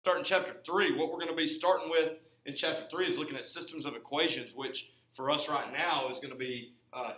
Starting chapter 3, what we're going to be starting with in chapter 3 is looking at systems of equations, which for us right now is going to be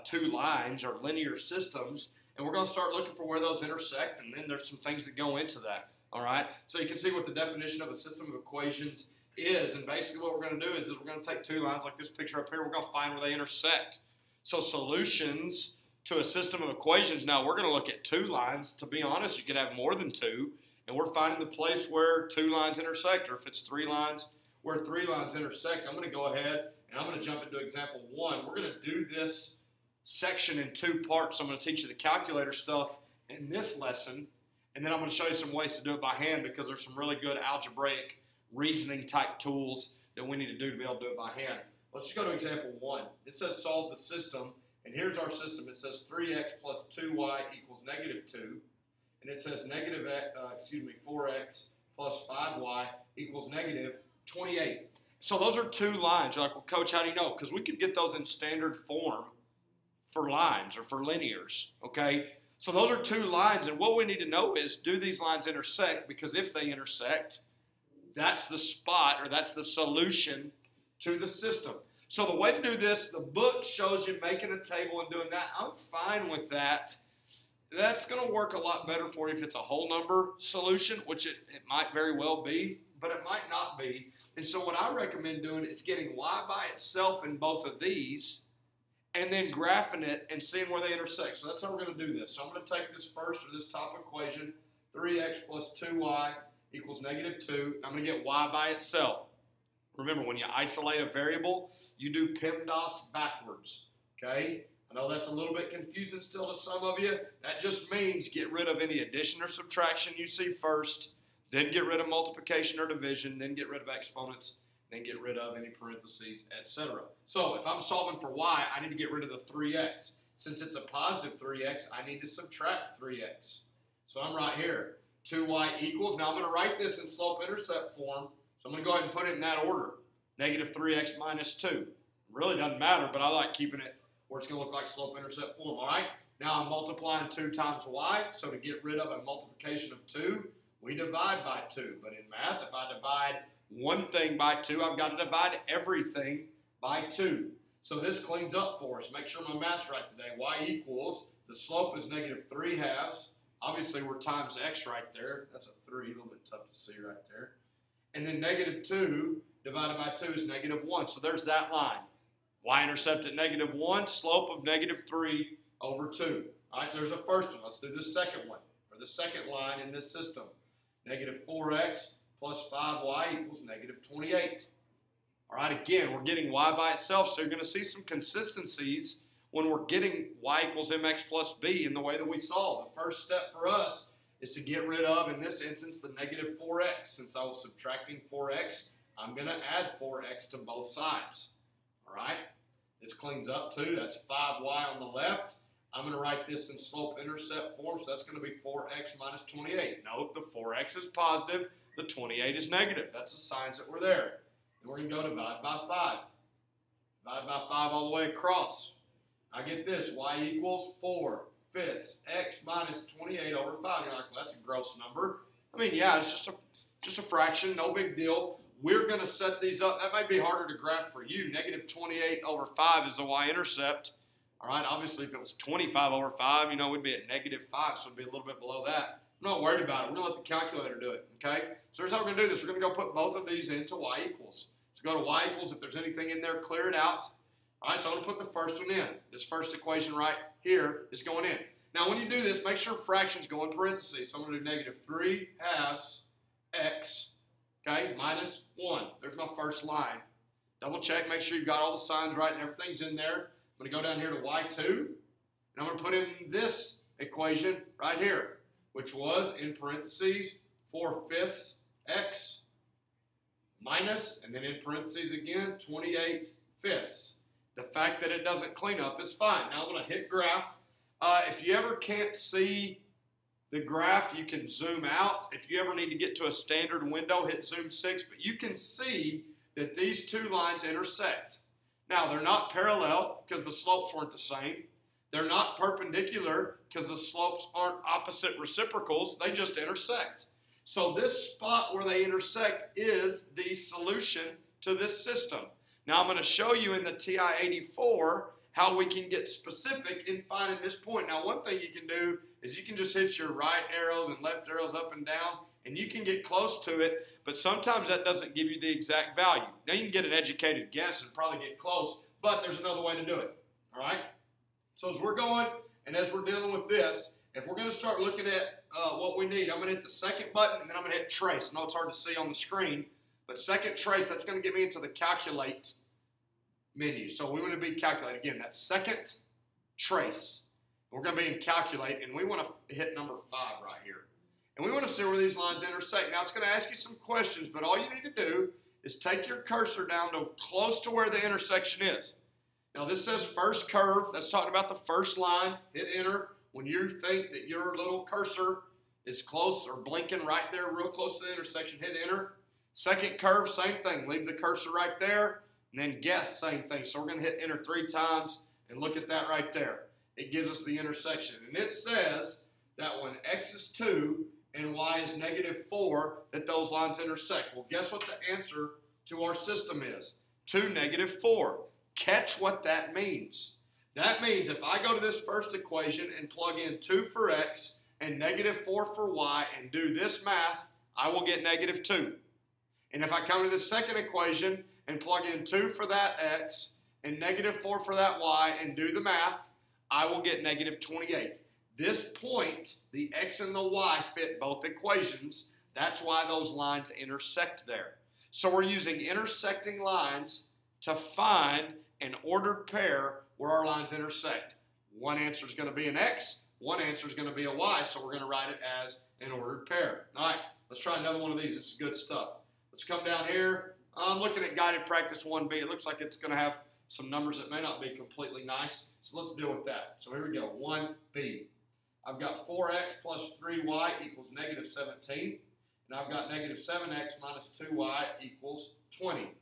two lines or linear systems. And we're going to start looking for where those intersect, and then there's some things that go into that. All right? So you can see what the definition of a system of equations is. And basically what we're going to do is we're going to take two lines like this picture up here. We're going to find where they intersect. So solutions to a system of equations. Now we're going to look at two lines. To be honest, you could have more than two. And we're finding the place where two lines intersect, or if it's three lines, where three lines intersect. I'm going to go ahead and I'm going to jump into example 1. We're going to do this section in two parts. I'm going to teach you the calculator stuff in this lesson, and then I'm going to show you some ways to do it by hand because there's some really good algebraic reasoning type tools that we need to do to be able to do it by hand. Let's just go to example 1. It says solve the system, and here's our system. It says 3x plus 2y equals negative 2. And it says 4x plus 5y equals negative 28. So those are two lines. You're like, well, Coach, how do you know? Because we could get those in standard form for lines or for linears, okay? So those are two lines, and what we need to know is, do these lines intersect? Because if they intersect, that's the spot, or that's the solution to the system. So the way to do this, the book shows you making a table and doing that. I'm fine with that. That's going to work a lot better for you if it's a whole number solution, which it might very well be, but it might not be. And so what I recommend doing is getting y by itself in both of these and then graphing it and seeing where they intersect. So that's how we're going to do this. So I'm going to take this first, or this top equation, 3x plus 2y equals negative 2. I'm going to get y by itself. Remember, when you isolate a variable, you do PEMDAS backwards, okay? I know that's a little bit confusing still to some of you. That just means get rid of any addition or subtraction you see first, then get rid of multiplication or division, then get rid of exponents, then get rid of any parentheses, etc. So if I'm solving for y, I need to get rid of the 3x. Since it's a positive 3x, I need to subtract 3x. So I'm right here. 2y equals, now I'm going to write this in slope-intercept form, so I'm going to go ahead and put it in that order. Negative 3x minus 2. It really doesn't matter, but I like keeping it where it's going to look like slope-intercept form, all right? Now I'm multiplying 2 times y, so to get rid of a multiplication of 2, we divide by 2. But in math, if I divide one thing by 2, I've got to divide everything by 2. So this cleans up for us. Make sure my math's right today. Y equals, the slope is negative 3 halves. Obviously, we're times x right there. That's a 3, a little bit tough to see right there. And then negative 2 divided by 2 is negative 1. So there's that line. Y-intercept at negative 1, slope of negative 3 over 2. All right, so there's the first one. Let's do the second one, or the second line in this system. Negative 4x plus 5y equals negative 28. All right, again, we're getting y by itself, so you're going to see some consistencies when we're getting y equals mx plus b in the way that we solve. The first step for us is to get rid of, in this instance, the negative 4x. Since I was subtracting 4x, I'm going to add 4x to both sides. All right, this cleans up too. That's 5y on the left. I'm going to write this in slope-intercept form, so that's going to be 4x minus 28. Note the 4x is positive, the 28 is negative. That's the signs that were there. And we're going to go divide by 5. Divide by 5 all the way across. I get this, y equals 4/5 x minus 28 over 5. You're like, well, that's a gross number. I mean, yeah, it's just a fraction, no big deal. We're going to set these up. That might be harder to graph for you. Negative 28 over 5 is the y-intercept. All right, obviously, if it was 25 over 5, you know, we'd be at negative 5, so it'd be a little bit below that. I'm not worried about it. We're going to let the calculator do it, okay? So here's how we're going to do this. We're going to go put both of these into y equals. So go to y equals. If there's anything in there, clear it out. All right, so I'm going to put the first one in. This first equation right here is going in. Now, when you do this, make sure fractions go in parentheses. So I'm going to do negative 3 halves x, okay, minus 1. There's my first line. Double check, make sure you've got all the signs right and everything's in there. I'm going to go down here to y2, and I'm going to put in this equation right here, which was, in parentheses, 4/5 x minus, and then in parentheses again, 28/5. The fact that it doesn't clean up is fine. Now I'm going to hit graph. If you ever can't see the graph, you can zoom out. If you ever need to get to a standard window, hit zoom 6, but you can see that these two lines intersect. Now, they're not parallel because the slopes weren't the same. They're not perpendicular because the slopes aren't opposite reciprocals. They just intersect. So this spot where they intersect is the solution to this system. Now I'm going to show you in the TI-84 how we can get specific in finding this point. Now one thing you can do is you can just hit your right arrows and left arrows up and down, and you can get close to it, but sometimes that doesn't give you the exact value. Now you can get an educated guess and probably get close, but there's another way to do it, all right? So as we're going and as we're dealing with this, if we're going to start looking at what we need, I'm going to hit the second button, and then I'm going to hit trace. I know it's hard to see on the screen, but second trace, that's going to get me into the calculate menu. So we want to be calculate. Again, that second trace. We're going to be in calculate, and we want to hit number 5 right here. And we want to see where these lines intersect. Now, it's going to ask you some questions, but all you need to do is take your cursor down to close to where the intersection is. Now, this says first curve. That's talking about the first line. Hit enter when you think that your little cursor is close or blinking right there, real close to the intersection. Hit enter. Second curve, same thing. Leave the cursor right there, and then guess, same thing. So we're going to hit enter 3 times, and look at that right there. It gives us the intersection. And it says that when x is 2 and y is -4, that those lines intersect. Well, guess what the answer to our system is? 2, -4. Catch what that means. That means if I go to this first equation and plug in 2 for x and -4 for y and do this math, I will get -2. And if I come to the second equation and plug in 2 for that x and -4 for that y and do the math, I will get -28. This point, the x and the y fit both equations. That's why those lines intersect there. So we're using intersecting lines to find an ordered pair where our lines intersect. One answer is going to be an x, one answer is going to be a y, so we're going to write it as an ordered pair. All right, let's try another one of these. This is good stuff. Let's come down here. I'm looking at guided practice 1B. It looks like it's going to have some numbers that may not be completely nice, so let's deal with that. So here we go, 1B. I've got 4x plus 3y equals -17, and I've got -7x minus 2y equals 20.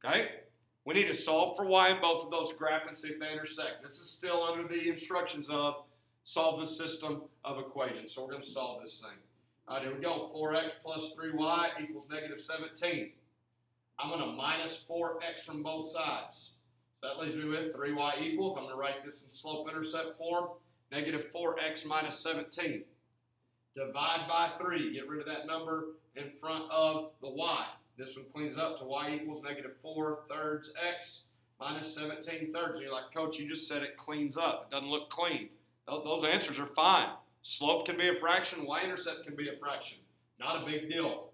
Okay? We need to solve for y in both of those graphs and see if they intersect. This is still under the instructions of solve the system of equations. So we're going to solve this thing. All right, here we go. 4x plus 3y equals -17. I'm going to minus 4x from both sides. So that leaves me with 3y equals, I'm going to write this in slope-intercept form, -4x minus 17. Divide by 3. Get rid of that number in front of the y. This one cleans up to y equals -4 thirds x minus 17 thirds. And you're like, Coach, you just said it cleans up. It doesn't look clean. Those answers are fine. Slope can be a fraction. Y-intercept can be a fraction. Not a big deal. All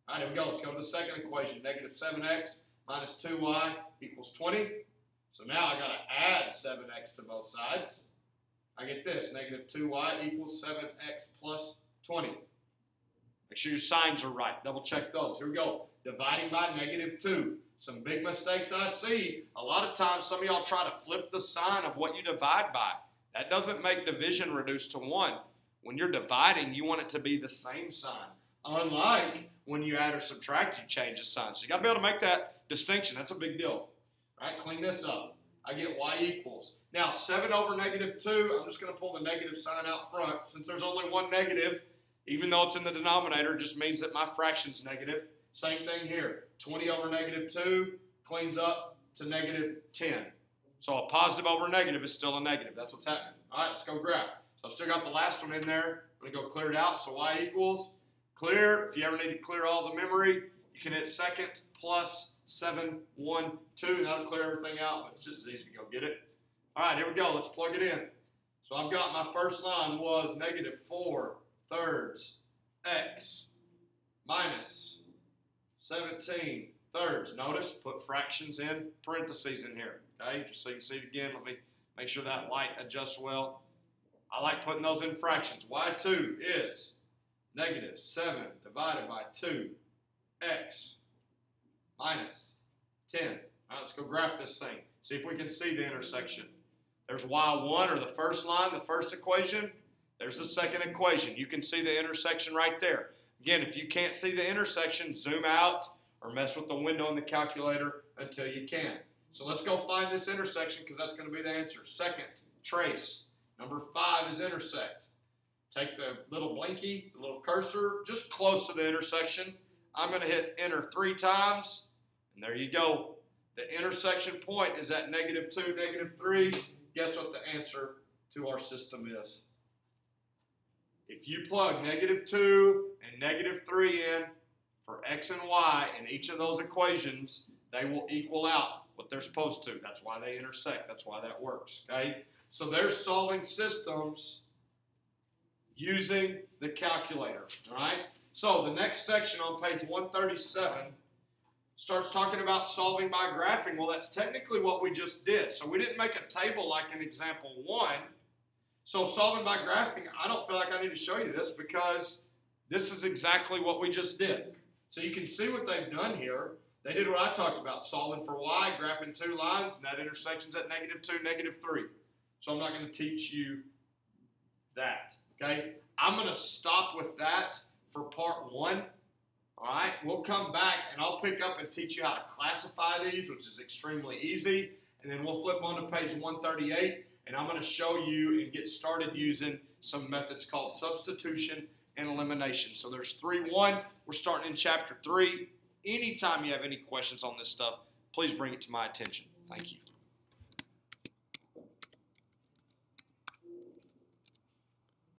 right, here we go. Let's go to the second equation. -7x minus 2y equals 20. So now I got to add 7x to both sides. I get this. -2y equals 7x plus 20. Make sure your signs are right. Double check those. Here we go. Dividing by -2. Some big mistakes I see. A lot of times some of y'all try to flip the sign of what you divide by. That doesn't make division reduce to 1. When you're dividing, you want it to be the same sign. Unlike when you add or subtract, you change the sign. So you got to be able to make that distinction. That's a big deal. All right, clean this up. I get y equals. Now, 7 over -2, I'm just going to pull the negative sign out front. Since there's only one negative, even though it's in the denominator, it just means that my fraction's negative. Same thing here. 20 over -2 cleans up to -10. So a positive over a negative is still a negative. That's what's happening. All right, let's go graph. So I've still got the last one in there. I'm going to go clear it out. So y equals clear. If you ever need to clear all the memory, you can hit second plus 7, 1, 2. That'll clear everything out, but it's just as easy to go get it. All right, here we go. Let's plug it in. So I've got my first line was -4 thirds x minus 17 thirds. Notice, put fractions in parentheses in here, okay? Just so you can see it again. Let me make sure that light adjusts well. I like putting those in fractions. Y2 is -7 divided by 2x minus 10. All right, let's go graph this thing. See if we can see the intersection. There's y1, or the first line, the first equation. There's the second equation. You can see the intersection right there. Again, if you can't see the intersection, zoom out or mess with the window in the calculator until you can. So let's go find this intersection because that's going to be the answer. Second, trace. Number 5 is intersect. take the little blinky, the little cursor, just close to the intersection. I'm going to hit enter 3 times, and there you go. The intersection point is at -2, -3. Guess what the answer to our system is? If you plug -2 and -3 in for x and y in each of those equations, they will equal out what they're supposed to. That's why they intersect. That's why that works, okay? So they're solving systems using the calculator, all right? So the next section on page 137 starts talking about solving by graphing. Well, that's technically what we just did. So we didn't make a table like in example 1. So solving by graphing, I don't feel like I need to show you this because this is exactly what we just did. So you can see what they've done here. They did what I talked about, solving for y, graphing 2 lines, and that intersection's at -2, -3. So I'm not going to teach you that, okay? I'm going to stop with that for part 1. All right, we'll come back and I'll pick up and teach you how to classify these, which is extremely easy. And then we'll flip on to page 138, and I'm going to show you and get started using some methods called substitution and elimination. So there's 3.1. We're starting in chapter 3. Anytime you have any questions on this stuff, please bring it to my attention. Thank you.